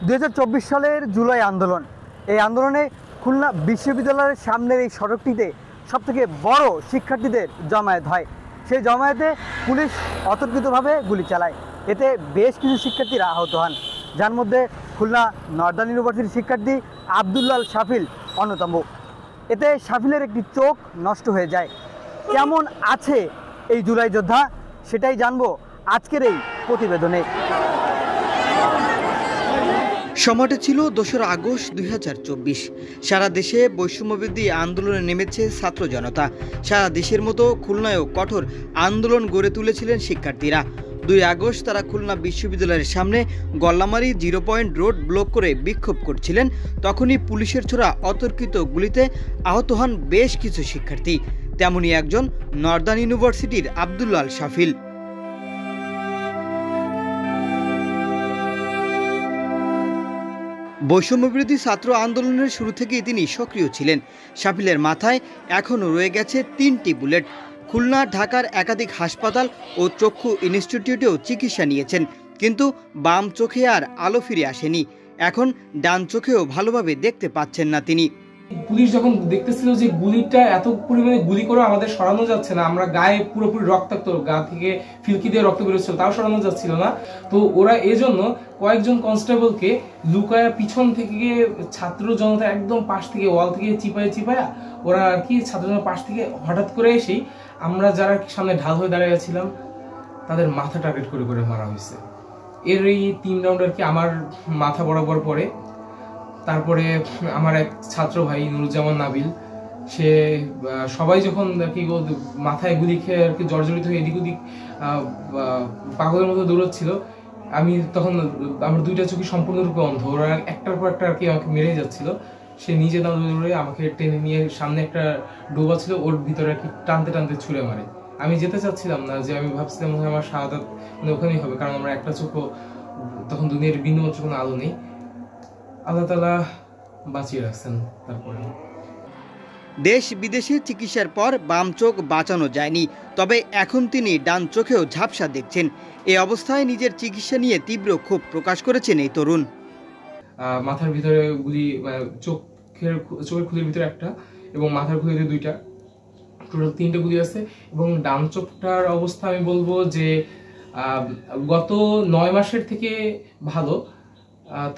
2024 সালের জুলাই আন্দোলন, এই আন্দোলনে খুলনা বিশ্ববিদ্যালয়ের সামনের এই সড়কটিতে সবথেকে বড় শিক্ষার্থীদের জমায়েত হয়। সেই জমায়েতে পুলিশ অতর্কিতভাবে গুলি চালায়, এতে বেশ কিছু শিক্ষার্থীরা আহত হন, যার মধ্যে খুলনা নর্দার্ন ইউনিভার্সিটির শিক্ষার্থী আব্দুল্লাল শাফিল অন্যতম। এতে শাফিলের একটি চোখ নষ্ট হয়ে যায়। কেমন আছে এই জুলাই যোদ্ধা, সেটাই জানবো আজকের এই প্রতিবেদনে। সময়টা ছিল 2 আগস্ট 2024। সারা দেশে বৈষম্যবিরোধী আন্দোলনে নেমেছে ছাত্র জনতা। সারা দেশের মতো খুলনায়ও কঠোর আন্দোলন গড়ে তুলেছিলেন শিক্ষার্থীরা। 2 আগস্ট তারা খুলনা বিশ্ববিদ্যালয়ের সামনে গল্লামারি 0 পয়েন্ট রোড ব্লক করে বিক্ষোভ করছিলেন। তখনই পুলিশের ছোড়া অতর্কিত গুলিতে আহত হন বেশ কিছু শিক্ষার্থী। তেমনই একজন নর্দার্ন ইউনিভার্সিটির আব্দুল্লাল শাফিল। বৈষম্যবিরোধী ছাত্র আন্দোলনের শুরু থেকেই তিনি সক্রিয় ছিলেন। শাফিলের মাথায় এখনও রয়ে গেছে 3টি বুলেট। খুলনা, ঢাকার একাধিক হাসপাতাল ও চক্ষু ইনস্টিটিউটেও চিকিৎসা নিয়েছেন, কিন্তু বাম চোখে আর আলো ফিরে আসেনি। এখন ডান চোখেও ভালোভাবে দেখতে পাচ্ছেন না তিনি। পুলিশ যখন দেখতেছিল যে গুলিটা এত পরিমাণে গুলি করে আমাদের সরানো যাচ্ছে না, আমরা গায়ে পুরোপুরি রক্তাক্ত, গা থেকে ফিলকি দিয়ে রক্ত বেরোচ্ছিল, তাও সরানো যাচ্ছিল না, তো ওরা এজন্য কয়েকজন কনস্টেবলকে লুকায়া পিছন থেকে ছাত্র জনতা একদম পাশ থেকে ওয়াল থেকে চিপায়া ওরা আর কি ছাত্র জনতা পাশ থেকে হঠাৎ করে এসেই আমরা যারা সামনে ঢাল হয়ে দাঁড়িয়ে ছিলাম তাদের মাথা টার্গেট করে করে মারা হয়েছে। এর এই 3 রাউন্ড আর কি আমার মাথা বরাবর পড়ে। তারপরে আমার এক ছাত্র ভাই নুরুজ্জামান নাবিল, সে সবাই যখন কি মাথায় গুলি খেয়ে আর কি জর্জরিত হয়ে এদিক ওদিক পাগলের মতো দৌড়াচ্ছিল, আমি তখন আমার 2টা চোখই সম্পূর্ণরূপে অন্ধ, ওরা একটার পর একটা আর কি আমাকে মেরে যাচ্ছিল। সে নিজে না দৌড়ে আমাকে টেনে নিয়ে সামনে একটা ডোবা ছিল, ওর ভিতরে আর কি টানতে টানতে ছুঁড়ে মারে। আমি যেতে চাচ্ছিলাম না, যে আমি ভাবছিলাম আমার শাহাদাত মানে ওখানেই হবে, কারণ আমার একটা চোখও তখন দুনিয়ার বিন্দুমাত্র কোনো আলো নেই। আল্লাহ তাআলা বাঁচিয়ে রাখছেন। তারপরে দেশ বিদেশে চিকিৎসার পর বাম চোখ বাঁচানো যায়নি, তবে এখন তিনি ডান চোখেও ঝাপসা দেখছেন। এই অবস্থায় নিজের চিকিৎসা নিয়ে তীব্র ক্ষোভ প্রকাশ করেছেন এই তরুণ। মাথার ভিতরে গুলি, চোখের খুলির ভিতরে একটা এবং মাথার খুলিতে 2টা, টোটাল 3টে গুলি আছে। এবং ডান চোখটার অবস্থা আমি বলবো যে গত 9 মাসের থেকে ভালো,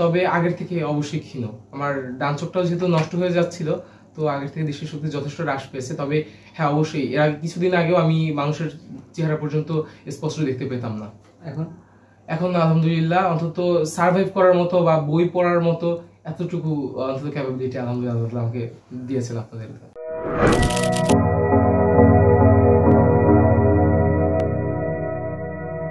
তবে আগের থেকে অবশ্যই ক্ষীণ। আমার ডান চোখটাও যেহেতু নষ্ট হয়ে যাচ্ছিল, তো আগের থেকে দৃষ্টিশক্তি যথেষ্ট হ্রাস পেয়েছে। তবে হ্যাঁ, অবশ্যই এর আগে কিছুদিন আগেও আমি মানুষের চেহারা পর্যন্ত স্পষ্ট দেখতে পেতাম না। এখন আলহামদুলিল্লাহ অন্তত সার্ভাইভ করার মতো বা বই পড়ার মতো এতটুকু অন্তত ক্যাপাবিলিটি আলহামদুলিল্লাহ আমাকে দিয়েছেন আপনাদের।